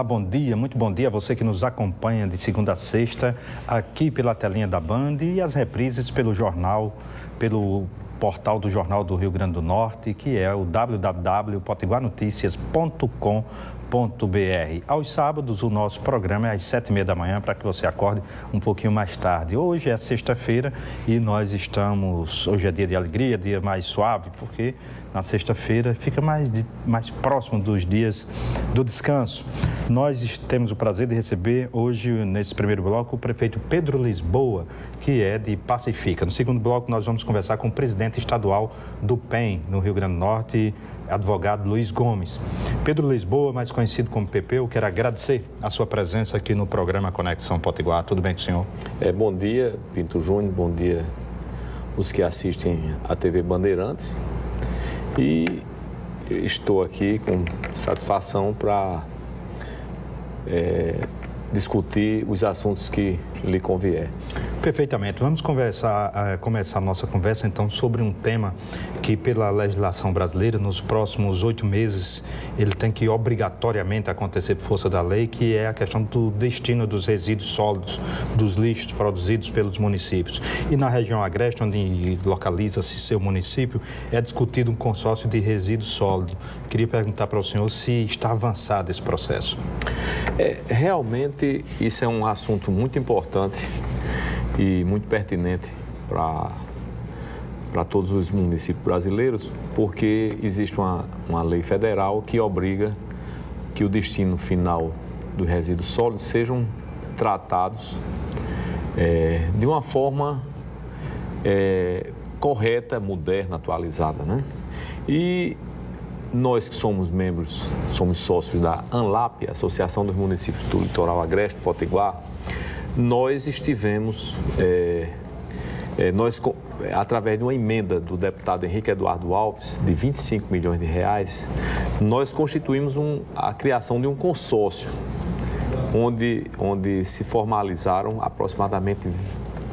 Olá, bom dia, muito bom dia a você que nos acompanha de segunda a sexta, aqui pela telinha da Band e as reprises pelo jornal, pelo portal do Jornal do Rio Grande do Norte, que é o www.potiguarnoticias.com.br. Aos sábados, o nosso programa é às 7h30 da manhã, para que você acorde um pouquinho mais tarde. Hoje é sexta-feira e hoje é dia de alegria, dia mais suave, porque na sexta-feira fica mais próximo dos dias do descanso. Nós temos o prazer de receber hoje, nesse primeiro bloco, o prefeito Pedro Lisboa, que é de Pacifica. No segundo bloco, nós vamos conversar com o presidente estadual do PEN, no Rio Grande do Norte, advogado Luiz Gomes. Pedro Lisboa, mais conhecido como PP, eu quero agradecer a sua presença aqui no programa Conexão Potiguar. Tudo bem com o senhor? Bom dia, Pinto Júnior, bom dia os que assistem à TV Bandeirantes. E estou aqui com satisfação para discutir os assuntos que lhe convier. Perfeitamente. Vamos começar a nossa conversa, então, sobre um tema que, pela legislação brasileira, nos próximos 8 meses, ele tem que obrigatoriamente acontecer por força da lei, que é a questão do destino dos resíduos sólidos, dos lixos produzidos pelos municípios. E na região agreste, onde localiza-se seu município, é discutido um consórcio de resíduos sólidos. Queria perguntar para o senhor se está avançado esse processo. Realmente, isso é um assunto muito importante e muito pertinente para todos os municípios brasileiros, porque existe uma lei federal que obriga que o destino final dos resíduos sólidos sejam tratados de uma forma correta, moderna, atualizada, né? E nós que somos sócios da ANLAP, Associação dos Municípios do Litoral Agreste, Potiguar, nós estivemos, através de uma emenda do deputado Henrique Eduardo Alves, de 25 milhões de reais, nós constituímos a criação de um consórcio, onde se formalizaram aproximadamente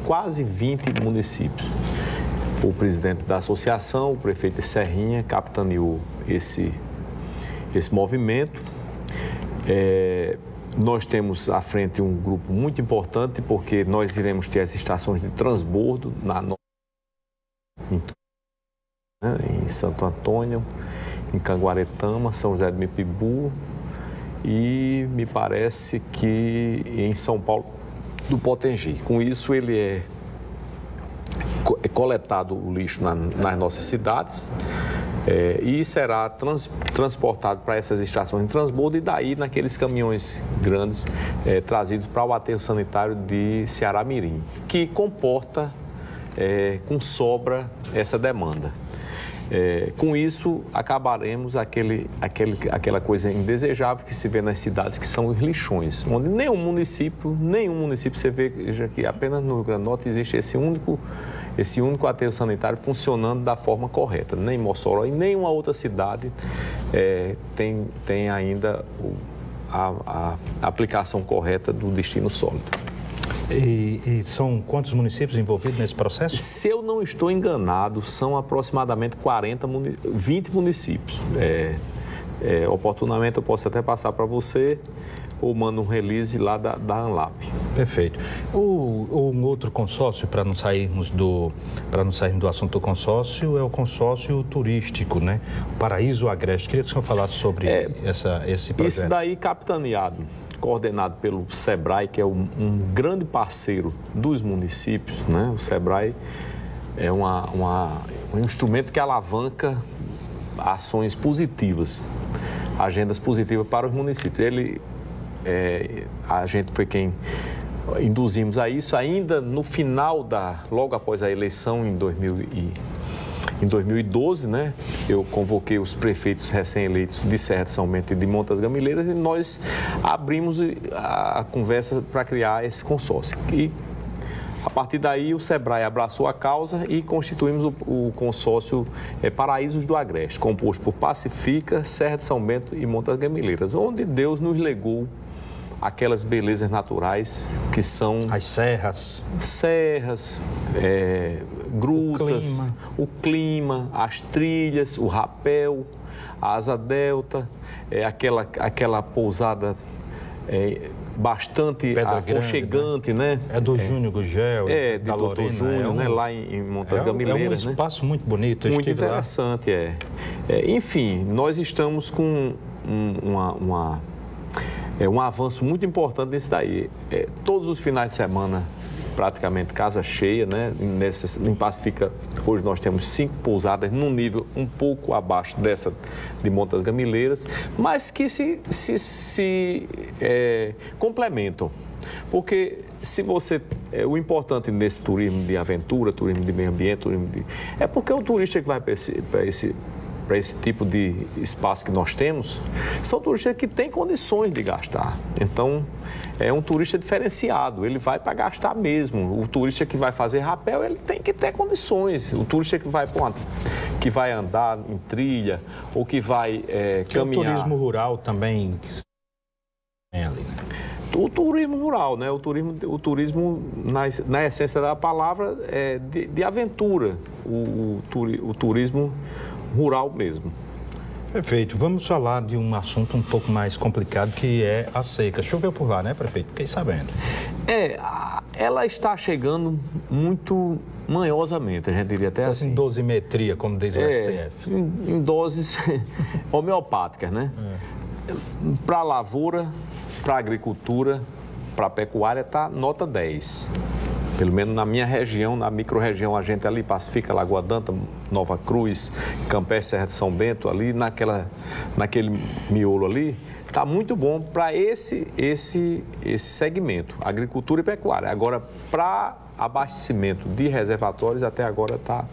quase 20 municípios. O presidente da associação, o prefeito Serrinha, capitaneou esse movimento. Nós temos à frente um grupo muito importante, porque nós iremos ter as estações de transbordo em Santo Antônio, em Canguaretama, São José do Mipibu e me parece que em São Paulo do Potengi. Com isso, ele é coletado o lixo nas nossas cidades e será transportado para essas estações de transbordo e daí naqueles caminhões grandes trazidos para o aterro sanitário de Ceará-Mirim, que comporta com sobra essa demanda. Com isso, acabaremos aquela coisa indesejável que se vê nas cidades, que são os lixões, onde nenhum município você vê que apenas no Rio Grande do Norte existe esse único aterro sanitário funcionando da forma correta. Nem Mossoró e nenhuma outra cidade tem ainda a aplicação correta do destino sólido. E são quantos municípios envolvidos nesse processo? Se eu não estou enganado, são aproximadamente 20 municípios. Oportunamente eu posso até passar para você ou mando um release lá da ANLAP. Perfeito. Um outro consórcio, para não sairmos do assunto do consórcio, é o consórcio turístico, né? O Paraíso Agreste. Queria que o senhor falasse sobre esse projeto. Isso daí coordenado pelo SEBRAE, que é um grande parceiro dos municípios, né? O SEBRAE é um instrumento que alavanca ações positivas, agendas positivas para os municípios. A gente foi quem induzimos a isso ainda no final logo após a eleição em 2012, né? Eu convoquei os prefeitos recém-eleitos de Serra de São Bento e de Montes Gamileiras e nós abrimos a conversa para criar esse consórcio. E a partir daí o SEBRAE abraçou a causa e constituímos o consórcio Paraísos do Agreste, composto por Pacifica, Serra de São Bento e Montes Gamileiras, onde Deus nos legou aquelas belezas naturais que são as serras, grutas, o clima, as trilhas, o rapel, a asa delta, aquela pousada bastante aconchegante, né? É do Júnior Gugel, da Lorena, Júnior, né? Lá em Montes Gamileiras, né? É um espaço muito bonito, muito interessante, enfim, nós estamos com um avanço muito importante nisso daí. Todos os finais de semana, praticamente casa cheia, né? Em Pacífica, hoje nós temos 5 pousadas num nível um pouco abaixo dessa de Montes Gamileiras, mas que se complementam. Porque o importante nesse turismo de aventura, turismo de meio ambiente, é porque o turista que vai para esse tipo de espaço que nós temos, são turistas que têm condições de gastar. Então, é um turista diferenciado, ele vai para gastar mesmo. O turista que vai fazer rapel, ele tem que ter condições. O turista que vai andar em trilha, ou que vai caminhar... O turismo rural também... O turismo rural, né? O turismo na essência da palavra, é de aventura. O turismo rural mesmo. Perfeito. Vamos falar de um assunto um pouco mais complicado, que é a seca. Choveu por lá, né, prefeito? Fiquei sabendo. Ela está chegando muito manhosamente, a gente diria até assim. Em dosimetria, como diz o STF. Em doses homeopáticas, né? Para a lavoura, para a agricultura, para a pecuária, está nota 10. Pelo menos na minha região, na micro-região, a gente ali, Pacífica, Lagoa d'Anta, Nova Cruz, Campé, Serra de São Bento, ali naquele miolo ali, está muito bom para esse segmento, agricultura e pecuária. Agora, para abastecimento de reservatórios, até agora está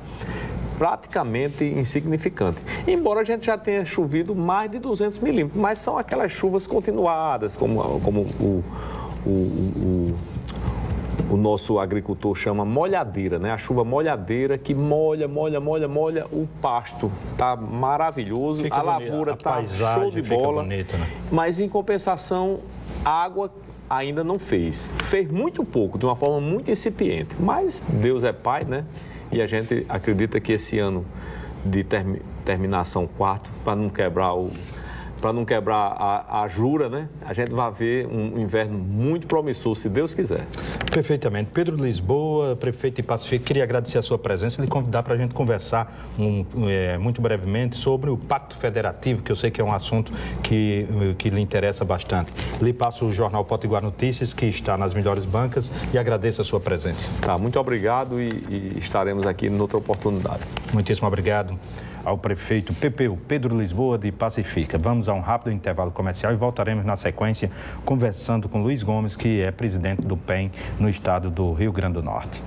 praticamente insignificante. Embora a gente já tenha chovido mais de 200 milímetros, mas são aquelas chuvas continuadas, como o nosso agricultor chama molhadeira, né? A chuva molhadeira que molha o pasto. Tá maravilhoso, a lavoura tá show de bola, bonita, né? Mas em compensação, a água ainda não fez. Fez muito pouco, de uma forma muito incipiente, mas Deus é Pai, né? E a gente acredita que esse ano de terminação quarto, para não quebrar a jura, né? A gente vai ver um inverno muito promissor, se Deus quiser. Perfeitamente. Pedro Lisboa, prefeito de Pacífica, queria agradecer a sua presença e lhe convidar para a gente conversar muito brevemente sobre o Pacto Federativo, que eu sei que é um assunto que lhe interessa bastante. Lhe passo o jornal Potiguar Notícias, que está nas melhores bancas, e agradeço a sua presença. Tá, muito obrigado e estaremos aqui em outra oportunidade. Muitíssimo obrigado ao prefeito PPU, Pedro Lisboa, de Pacífica. Vamos a um rápido intervalo comercial e voltaremos na sequência conversando com Luiz Gomes, que é presidente do PEN no estado do Rio Grande do Norte.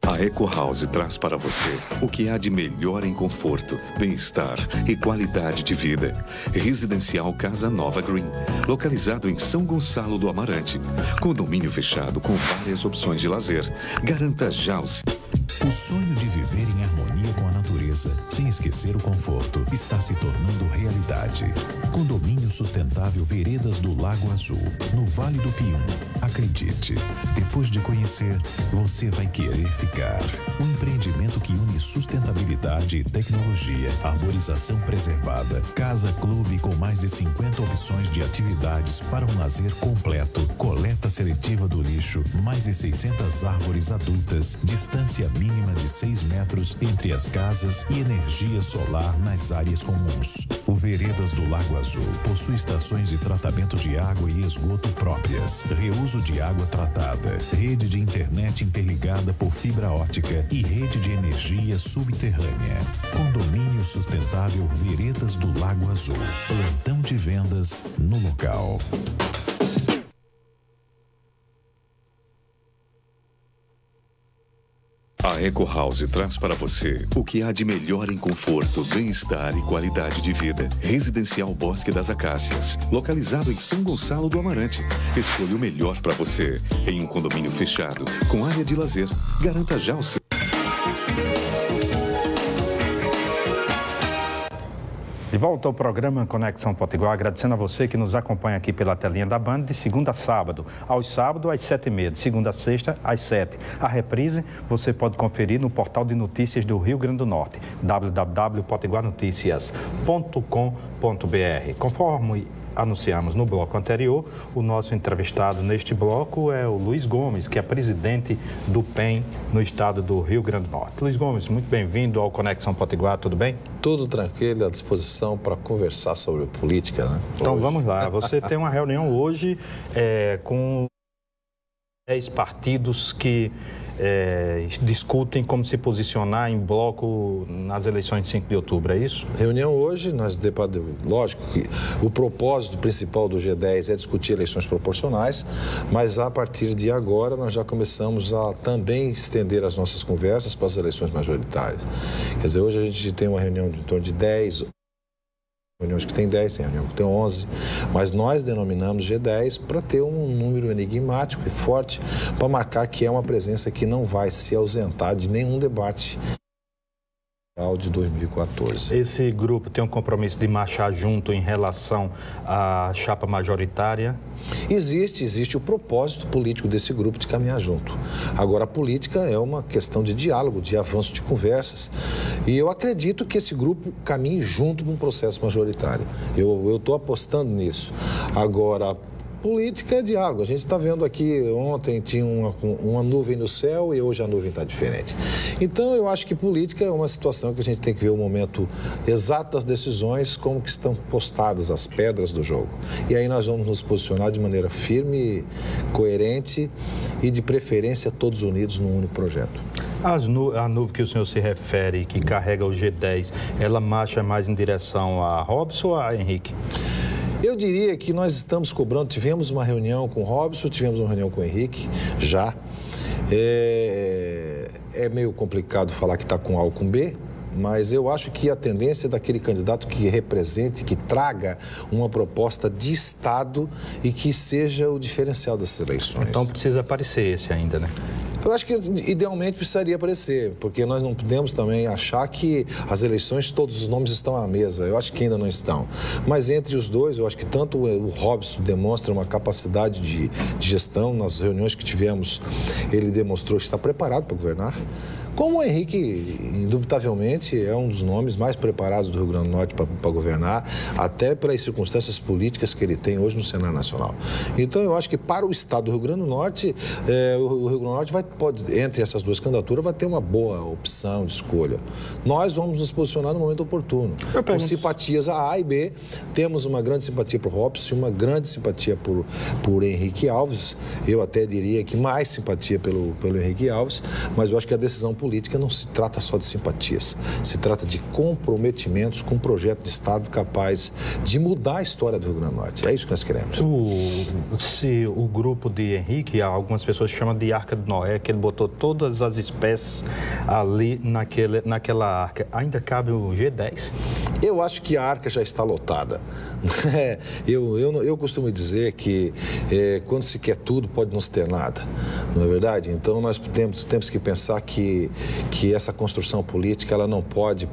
A Eco House traz para você o que há de melhor em conforto, bem-estar e qualidade de vida. Residencial Casa Nova Green, localizado em São Gonçalo do Amarante. Condomínio fechado com várias opções de lazer. Garanta já o sonho de viver em harmonia com a natureza, sem esquecer o conforto, está se tornando realidade. Condomínio sustentável Veredas do Lago Azul, no Vale do Pium. Acredite, depois de conhecer, você vai querer ficar. Um empreendimento que une sustentabilidade e tecnologia, arborização preservada, casa clube com mais de 50 opções de atividades para um lazer completo, coleta seletiva do lixo, mais de 600 árvores adultas, distância mínima de 6 metros entre as casas e energia solar nas áreas comuns. O Veredas do Lago Azul possui estações de tratamento de água e esgoto próprias, reuso de água tratada, rede de internet interligada por fibra ótica e rede de energia subterrânea. Condomínio sustentável Veredas do Lago Azul. Plantão de vendas no local. A Eco House traz para você o que há de melhor em conforto, bem-estar e qualidade de vida. Residencial Bosque das Acácias, localizado em São Gonçalo do Amarante. Escolha o melhor para você em um condomínio fechado, com área de lazer. Garanta já o seu. De volta ao programa Conexão Potiguar, agradecendo a você que nos acompanha aqui pela telinha da Band de segunda a sábado. Aos sábados, às 7h30, de segunda a sexta, às 7h. A reprise você pode conferir no portal de notícias do Rio Grande do Norte, www.potiguarnoticias.com.br. Conforme anunciamos no bloco anterior, o nosso entrevistado neste bloco é o Luiz Gomes, que é presidente do PEN no estado do Rio Grande do Norte. Luiz Gomes, muito bem-vindo ao Conexão Potiguar, tudo bem? Tudo tranquilo, à disposição para conversar sobre política, né? Então hoje. Vamos lá, você tem uma reunião hoje com 10 partidos que discutem como se posicionar em bloco nas eleições de 5 de outubro, é isso? Reunião hoje, lógico que o propósito principal do G10 é discutir eleições proporcionais, mas a partir de agora nós já começamos a também estender as nossas conversas para as eleições majoritárias. Quer dizer, hoje a gente tem uma reunião de em torno de 10... reuniões que tem 10, tem reunião que tem 11, mas nós denominamos G10 para ter um número enigmático e forte, para marcar que é uma presença que não vai se ausentar de nenhum debate de 2014. Esse grupo tem um compromisso de marchar junto em relação à chapa majoritária? Existe o propósito político desse grupo de caminhar junto. Agora, a política é uma questão de diálogo, de avanço de conversas. E eu acredito que esse grupo caminhe junto com um processo majoritário. Eu estou apostando nisso. Agora, política é diálogo. A gente está vendo aqui, ontem tinha uma nuvem no céu e hoje a nuvem está diferente. Então, eu acho que política é uma situação que a gente tem que ver o momento exato das decisões, como que estão postadas as pedras do jogo. E aí nós vamos nos posicionar de maneira firme, coerente e, de preferência, todos unidos num único projeto. A nuvem que o senhor se refere, que carrega o G10, ela marcha mais em direção a Robson ou a Henrique? Eu diria que nós estamos cobrando, tivemos uma reunião com o Robson, tivemos uma reunião com o Henrique, já. É meio complicado falar que está com A ou com B, mas eu acho que a tendência é daquele candidato que represente, que traga uma proposta de Estado e que seja o diferencial dessas eleições. Então precisa aparecer esse ainda, né? Eu acho que idealmente precisaria aparecer, porque nós não podemos também achar que as eleições, todos os nomes estão à mesa. Eu acho que ainda não estão. Mas entre os dois, eu acho que tanto o Robson demonstra uma capacidade de gestão, nas reuniões que tivemos, ele demonstrou que está preparado para governar. Como o Henrique, indubitavelmente, é um dos nomes mais preparados do Rio Grande do Norte para governar, até pelas circunstâncias políticas que ele tem hoje no cenário nacional. Então, eu acho que para o Estado do Rio Grande do Norte, o Rio Grande do Norte entre essas duas candidaturas, vai ter uma boa opção de escolha. Nós vamos nos posicionar no momento oportuno. Com simpatias A e B, temos uma grande simpatia por Robson e uma grande simpatia por Henrique Alves. Eu até diria que mais simpatia pelo Henrique Alves, mas eu acho que a decisão política não se trata só de simpatias, se trata de comprometimentos com um projeto de Estado capaz de mudar a história do Rio Grande do Norte. É isso que nós queremos. O grupo de Henrique, algumas pessoas chamam de Arca de Noé, que ele botou todas as espécies ali naquela arca. Ainda cabe o G10? Eu acho que a arca já está lotada. Eu costumo dizer que quando se quer tudo, pode não se ter nada. Não é verdade? Então nós temos que pensar que essa construção política ela não pode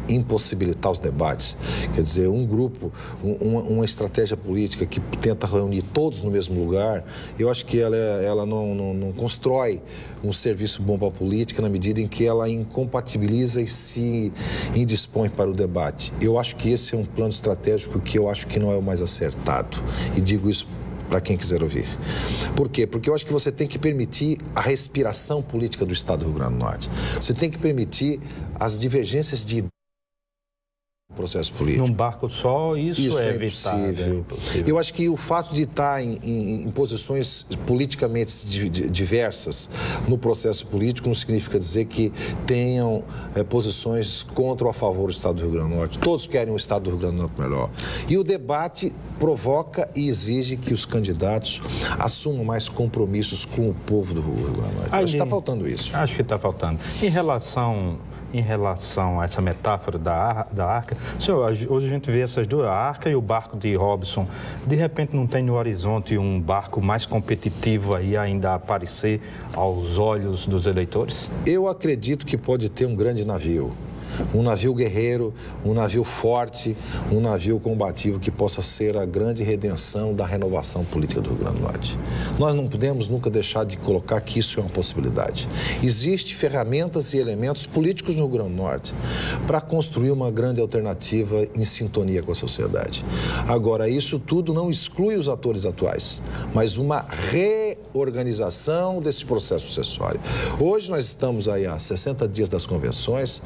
impossibilitar os debates. Quer dizer, um grupo, uma estratégia política que tenta reunir todos no mesmo lugar, eu acho que ela não constrói um serviço bom para a política na medida em que ela incompatibiliza e se indispõe para o debate. Eu acho que esse é um plano estratégico que eu acho que não é o mais acertado. E digo isso para quem quiser ouvir. Por quê? Porque eu acho que você tem que permitir a respiração política do Estado do Rio Grande do Norte. Você tem que permitir as divergências de processo político. Num barco só, isso é impossível. Eu acho que o fato de estar em posições politicamente diversas no processo político não significa dizer que tenham posições contra ou a favor do Estado do Rio Grande do Norte. Todos querem um Estado do Rio Grande do Norte melhor. E o debate provoca e exige que os candidatos assumam mais compromissos com o povo do Rio Grande do Norte. Acho que está faltando isso. Acho que está faltando. Em relação a essa metáfora da arca, senhor, hoje a gente vê essas duas, a arca e o barco de Robson. De repente não tem no horizonte um barco mais competitivo aí ainda a aparecer aos olhos dos eleitores? Eu acredito que pode ter um grande navio. um navio guerreiro, um navio forte, um navio combativo que possa ser a grande redenção da renovação política do Rio Grande do Norte. Nós não podemos nunca deixar de colocar que isso é uma possibilidade. Existem ferramentas e elementos políticos no Rio Grande do Norte para construir uma grande alternativa em sintonia com a sociedade. Agora, isso tudo não exclui os atores atuais, mas uma reorganização desse processo sucessório. Hoje nós estamos aí há 60 dias das convenções,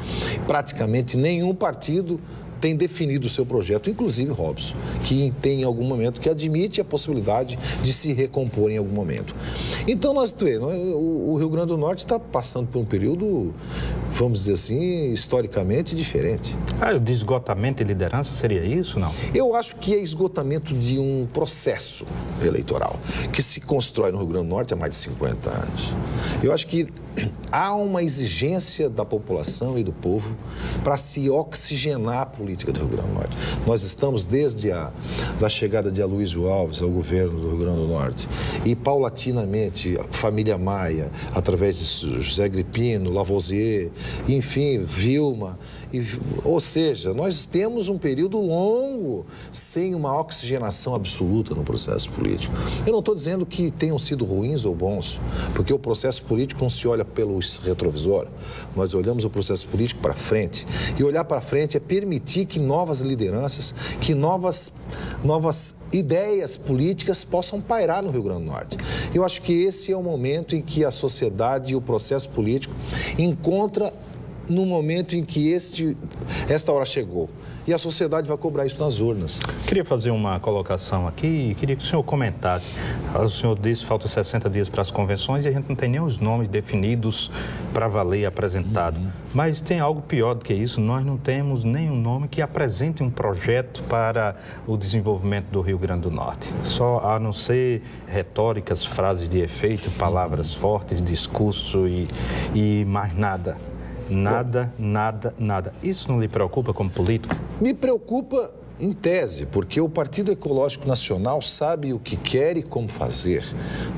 praticamente nenhum partido tem definido o seu projeto, inclusive Robson, que tem em algum momento que admite a possibilidade de se recompor em algum momento. Então, o Rio Grande do Norte está passando por um período, vamos dizer assim, historicamente diferente. O de esgotamento de liderança seria isso, não? Eu acho que é esgotamento de um processo eleitoral que se constrói no Rio Grande do Norte há mais de 50 anos. Eu acho que há uma exigência da população e do povo para se oxigenar a política do Rio Grande do Norte. Nós estamos desde a chegada de Aloysio Alves ao governo do Rio Grande do Norte e paulatinamente a família Maia, através de José Gripino, Lavoisier, enfim, Vilma, ou seja, nós temos um período longo sem uma oxigenação absoluta no processo político. Eu não estou dizendo que tenham sido ruins ou bons, porque o processo político não se olha pelo retrovisor. Nós olhamos o processo político para frente. E olhar para frente é permitir que novas lideranças, que novas ideias políticas possam pairar no Rio Grande do Norte. Eu acho que esse é o momento em que a sociedade e o processo político encontra no momento em que esta hora chegou. E a sociedade vai cobrar isso nas urnas. Queria fazer uma colocação aqui e queria que o senhor comentasse. O senhor disse que faltam 60 dias para as convenções e a gente não tem nem os nomes definidos para valer apresentado. Mas tem algo pior do que isso, nós não temos nenhum nome que apresente um projeto para o desenvolvimento do Rio Grande do Norte. Só a não ser retóricas, frases de efeito, palavras fortes, discurso e mais nada. Nada. Isso não lhe preocupa como político? Me preocupa em tese, porque o Partido Ecológico Nacional sabe o que quer e como fazer.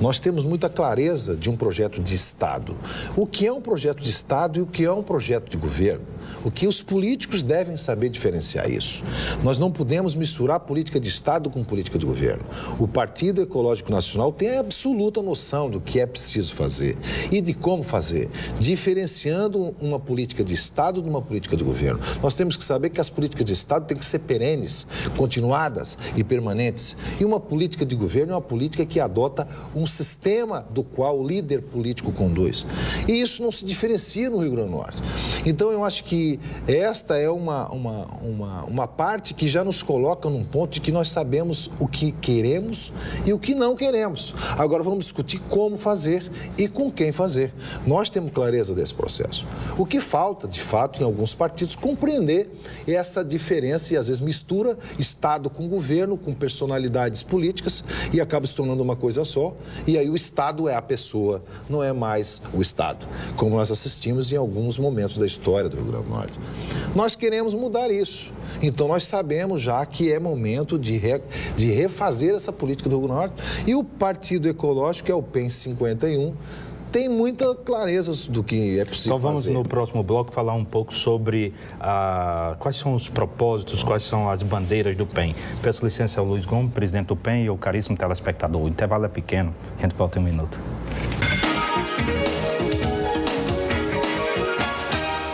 Nós temos muita clareza de um projeto de Estado. O que é um projeto de Estado e o que é um projeto de governo. O que os políticos devem saber diferenciar isso. Nós não podemos misturar política de Estado com política de governo. O Partido Ecológico Nacional tem a absoluta noção do que é preciso fazer e de como fazer, diferenciando uma política de Estado de uma política de governo. Nós temos que saber que as políticas de Estado têm que ser perenes, continuadas e permanentes. E uma política de governo é uma política que adota um sistema do qual o líder político conduz. E isso não se diferencia no Rio Grande do Norte. Então eu acho que esta é uma parte que já nos coloca num ponto de que nós sabemos o que queremos e o que não queremos. Agora vamos discutir como fazer e com quem fazer. Nós temos clareza desse processo. O que falta, de fato, em alguns partidos, compreender essa diferença e às vezes mistura Estado com governo, com personalidades políticas e acaba se tornando uma coisa só. E aí o Estado é a pessoa, não é mais o Estado, como nós assistimos em alguns momentos da história do Rio Grande do Norte. Nós queremos mudar isso. Então nós sabemos já que é momento de refazer essa política do Rio Grande do Norte e o Partido Ecológico, que é o PEN 51, tem muita clareza do que é possível Então vamos fazer. No próximo bloco falar um pouco sobre quais são os propósitos, quais são as bandeiras do PEN. Peço licença ao Luiz Gomes, presidente do PEN, e ao caríssimo telespectador. O intervalo é pequeno, a gente volta em um minuto.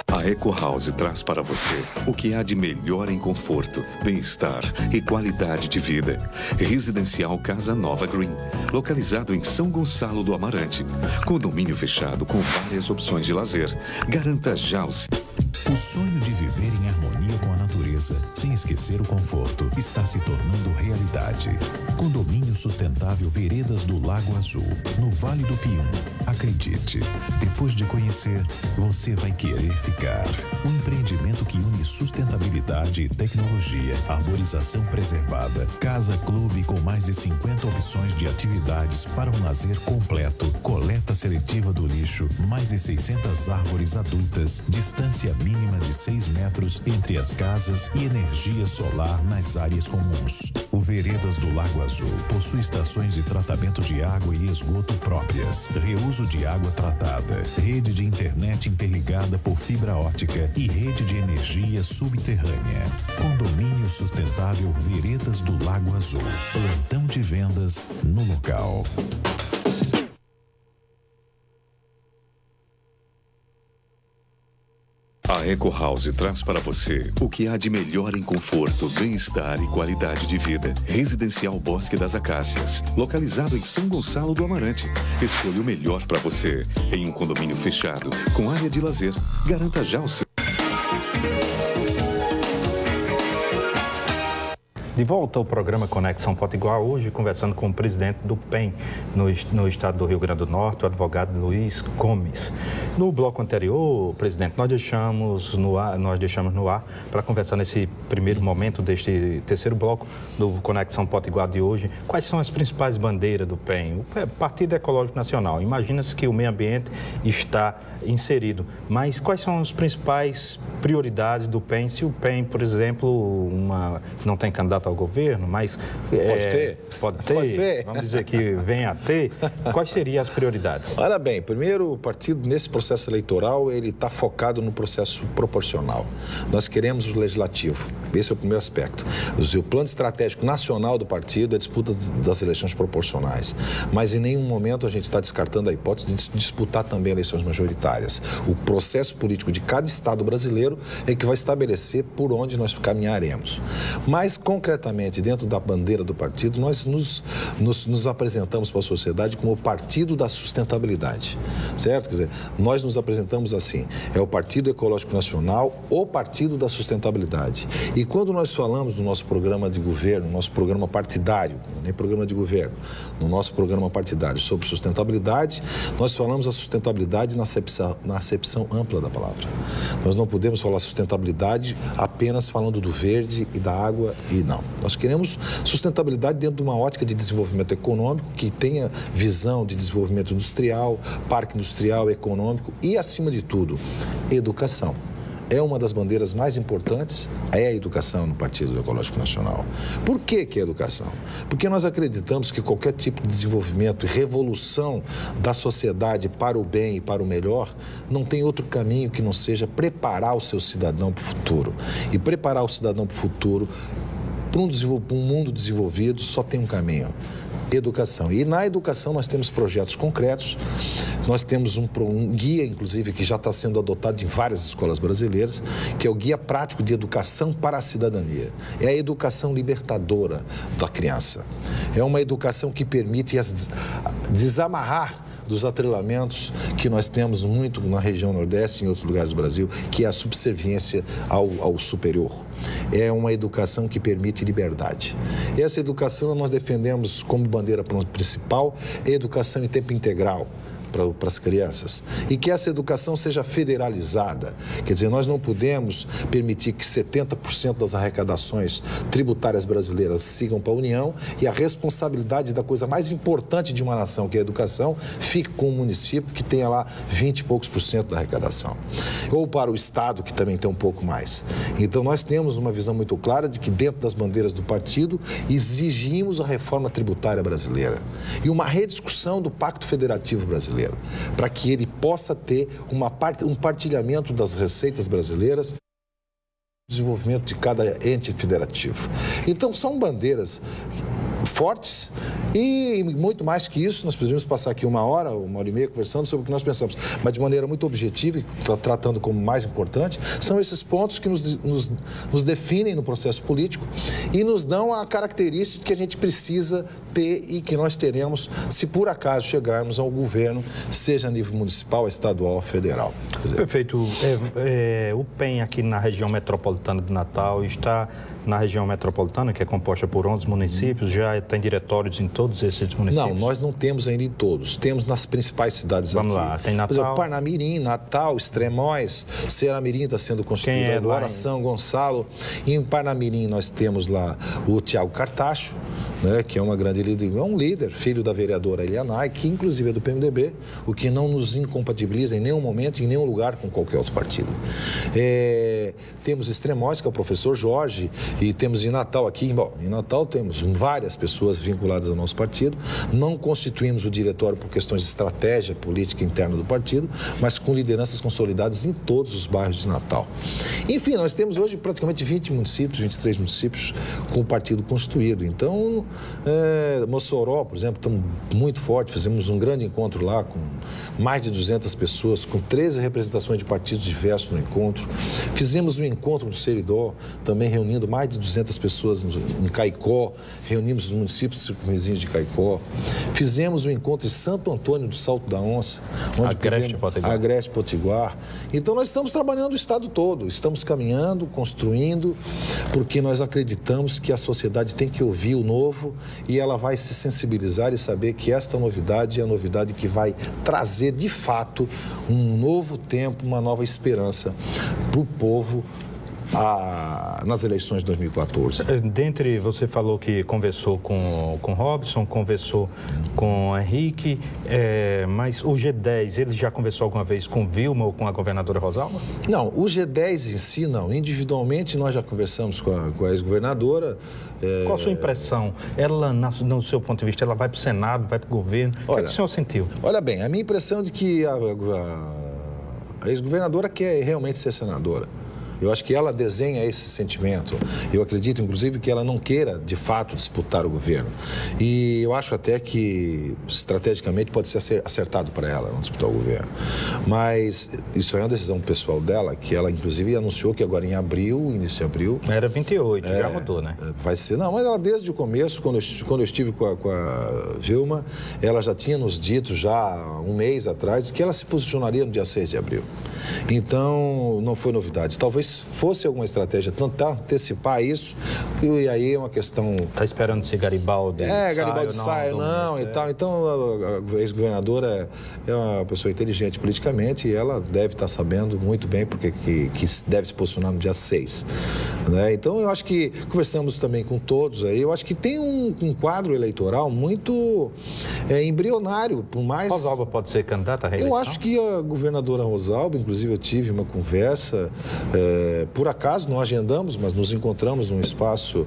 A Eco House traz para você o que há de melhor em conforto, bem-estar e qualidade de vida. Residencial Casa Nova Green, localizado em São Gonçalo do Amarante. Condomínio fechado com várias opções de lazer. Garanta já o sonho de viver em harmonia com a natureza, sem esquecer o conforto, está se tornando realidade. Condomínio Sustentável Veredas do Lago Azul, no Vale do Pium. Acredite, depois de conhecer, você vai querer ficar. Um empreendimento que une sustentabilidade e tecnologia, arborização preservada, casa-clube com mais de 50 opções de atividades para um lazer completo, coleta seletiva do lixo, mais de 600 árvores adultas, distância mínima de 6 metros entre as casas e energia solar nas áreas comuns. O Veredas do Lago Azul possui Possui estações de tratamento de água e esgoto próprias, reuso de água tratada, rede de internet interligada por fibra ótica e rede de energia subterrânea. Condomínio Sustentável Veredas do Lago Azul. Plantão de vendas no local. A Eco House traz para você o que há de melhor em conforto, bem-estar e qualidade de vida. Residencial Bosque das Acácias, localizado em São Gonçalo do Amarante. Escolha o melhor para você em um condomínio fechado, com área de lazer. Garanta já o seu. De volta ao programa Conexão Potiguar, hoje conversando com o presidente do PEN no estado do Rio Grande do Norte, o advogado Luiz Gomes. No bloco anterior, presidente, nós deixamos no ar para conversar nesse primeiro momento deste terceiro bloco do Conexão Potiguar de hoje, quais são as principais bandeiras do PEN. O Partido Ecológico Nacional, imagina-se que o meio ambiente está inserido, mas quais são as principais prioridades do PEN? Se o PEN, por exemplo, não tem candidato ao governo, mas pode ter, vamos dizer que venha a ter, quais seriam as prioridades? Olha bem, primeiro o partido nesse processo eleitoral, ele está focado no processo proporcional. Nós queremos o legislativo, esse é o primeiro aspecto. O plano estratégico nacional do partido é a disputa das eleições proporcionais, mas em nenhum momento a gente está descartando a hipótese de disputar também eleições majoritárias. O processo político de cada estado brasileiro é que vai estabelecer por onde nós caminharemos. Mas, concretamente, dentro da bandeira do partido, nós nos apresentamos para a sociedade como o partido da sustentabilidade, certo? Quer dizer, nós nos apresentamos assim, é o Partido Ecológico Nacional, o partido da sustentabilidade. E quando nós falamos no nosso programa de governo, no nosso programa partidário, nem programa de governo, no nosso programa partidário sobre sustentabilidade, nós falamos a sustentabilidade na acepção ampla da palavra. Nós não podemos falar sustentabilidade apenas falando do verde e da água e não. Nós queremos sustentabilidade dentro de uma ótica de desenvolvimento econômico que tenha visão de desenvolvimento industrial, parque industrial, econômico e, acima de tudo, educação. É uma das bandeiras mais importantes, é a educação no Partido Ecológico Nacional. Por que é a educação? Porque nós acreditamos que qualquer tipo de desenvolvimento e revolução da sociedade para o bem e para o melhor, não tem outro caminho que não seja preparar o seu cidadão para o futuro. E preparar o cidadão para o futuro, para um mundo desenvolvido, só tem um caminho: educação. E na educação nós temos projetos concretos, nós temos um guia, inclusive, que já está sendo adotado em várias escolas brasileiras, que é o Guia Prático de Educação para a Cidadania. É a educação libertadora da criança. É uma educação que permite desamarrar dos atrelamentos que nós temos muito na região Nordeste e em outros lugares do Brasil, que é a subserviência ao superior. É uma educação que permite liberdade. Essa educação nós defendemos como bandeira principal, a educação em tempo integral para as crianças, e que essa educação seja federalizada. Quer dizer, nós não podemos permitir que 70% das arrecadações tributárias brasileiras sigam para a União e a responsabilidade da coisa mais importante de uma nação, que é a educação, fique com o município, que tenha lá 20 e poucos % da arrecadação. Ou para o Estado, que também tem um pouco mais. Então nós temos uma visão muito clara de que dentro das bandeiras do partido exigimos a reforma tributária brasileira e uma rediscussão do Pacto Federativo Brasileiro, para que ele possa ter um partilhamento das receitas brasileiras, desenvolvimento de cada ente federativo. Então são bandeiras fortes e muito mais que isso. Nós poderíamos passar aqui uma hora e meia conversando sobre o que nós pensamos, mas de maneira muito objetiva e tratando como mais importante, são esses pontos que nos definem no processo político e nos dão a característica que a gente precisa ter e que nós teremos se por acaso chegarmos ao governo, seja a nível municipal, estadual ou federal. Perfeito. O PEN aqui na região metropolitana de Natal está na região metropolitana, que é composta por 11 municípios, já tem diretórios em todos esses municípios? Não, nós não temos ainda em todos. Temos nas principais cidades aqui. Vamos lá, tem Natal. Por exemplo, Parnamirim, Natal, Extremóis, Ceará-Mirim está sendo construído agora, São Gonçalo. E em Parnamirim nós temos lá o Tiago Cartacho, né, que é uma grande líder, é um líder, filho da vereadora Elianai, que inclusive é do PMDB, o que não nos incompatibiliza em nenhum momento, em nenhum lugar com qualquer outro partido. Temos Extremóis, que é o professor Jorge, e temos em Natal aqui, bom, em Natal temos várias pessoas vinculadas ao nosso partido, não constituímos o diretório por questões de estratégia política interna do partido, mas com lideranças consolidadas em todos os bairros de Natal. Enfim, nós temos hoje praticamente 20 municípios, 23 municípios com o partido constituído. Então, Mossoró, por exemplo, estamos muito forte, fizemos um grande encontro lá com mais de 200 pessoas, com 13 representações de partidos diversos no encontro. Fizemos um encontro no Seridó, também reunindo mais de 200 pessoas em Caicó, reunimos os municípios circunvizinhos de Caicó. Fizemos um encontro em Santo Antônio do Salto da Onça, Agreste Potiguar. Então nós estamos trabalhando o estado todo, estamos caminhando, construindo, porque nós acreditamos que a sociedade tem que ouvir o novo e ela vai se sensibilizar e saber que esta novidade é a novidade que vai trazer de fato um novo tempo, uma nova esperança para o povo nas eleições de 2014. Dentre, você falou que conversou com Robson, conversou com Henrique, mas o G10, ele já conversou alguma vez com Vilma ou com a governadora Rosalba? Não, o G10 em si não. Individualmente nós já conversamos com a ex-governadora. Qual a sua impressão? Ela, no seu ponto de vista, ela vai para o Senado, vai para o governo? O que o senhor sentiu? Olha bem, a minha impressão é de que a ex-governadora quer realmente ser senadora. Eu acho que ela desenha esse sentimento. Eu acredito, inclusive, que ela não queira, de fato, disputar o governo. E eu acho até que, estrategicamente, pode ser acertado para ela não disputar o governo. Mas isso é uma decisão pessoal dela, que ela, inclusive, anunciou que agora em abril, início de abril... Era 28, já mudou, né? Vai ser... Não, mas ela desde o começo, quando eu estive com a Vilma, ela já tinha nos dito, já um mês atrás, que ela se posicionaria no dia 6 de abril. Então, não foi novidade. Talvez fosse alguma estratégia tentar antecipar isso, e aí é uma questão... Está esperando se Garibaldi sai ou não e tal. Então, a ex-governadora é uma pessoa inteligente politicamente e ela deve estar sabendo muito bem porque que deve se posicionar no dia 6. Né? Então, eu acho que conversamos também com todos aí. Eu acho que tem um quadro eleitoral muito embrionário, por mais... Rosalba pode ser candidata à reeleição? Eu acho que a governadora Rosalba, inclusive eu tive uma conversa... por acaso não agendamos, mas nos encontramos num espaço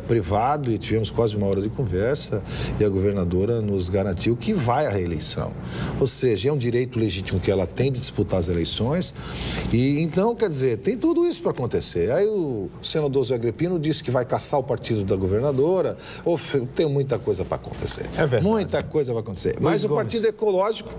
privado e tivemos quase uma hora de conversa e a governadora nos garantiu que vai à reeleição. Ou seja, é um direito legítimo que ela tem de disputar as eleições e então, quer dizer, tem tudo isso para acontecer. Aí o senador Zé Agripino disse que vai caçar o partido da governadora. Tem muita coisa para acontecer. É verdade. Muita coisa vai acontecer. Mas o Partido Ecológico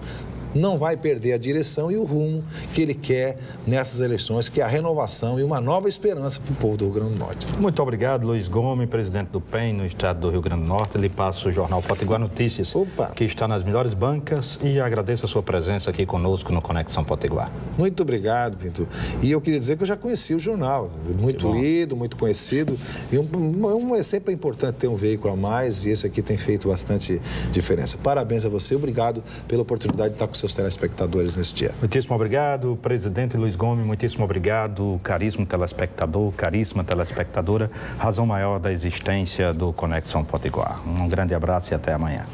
não vai perder a direção e o rumo que ele quer nessas eleições, que é a renovação e uma nova esperança para o povo do Rio Grande do Norte. Muito obrigado, Luiz Gomes, presidente do PEN no estado do Rio Grande do Norte. Ele passa o jornal Potiguar Notícias, que está nas melhores bancas, e agradeço a sua presença aqui conosco no Conexão Potiguar. Muito obrigado, Pinto. E eu queria dizer que eu já conheci o jornal, muito lido, muito conhecido, e é sempre importante ter um veículo a mais, e esse aqui tem feito bastante diferença. Parabéns a você, obrigado pela oportunidade de estar com seus telespectadores nesse dia. Muitíssimo obrigado, presidente Luiz Gomes, muitíssimo obrigado, caríssimo telespectador, caríssima telespectadora, razão maior da existência do Conexão Potiguar. Um grande abraço e até amanhã.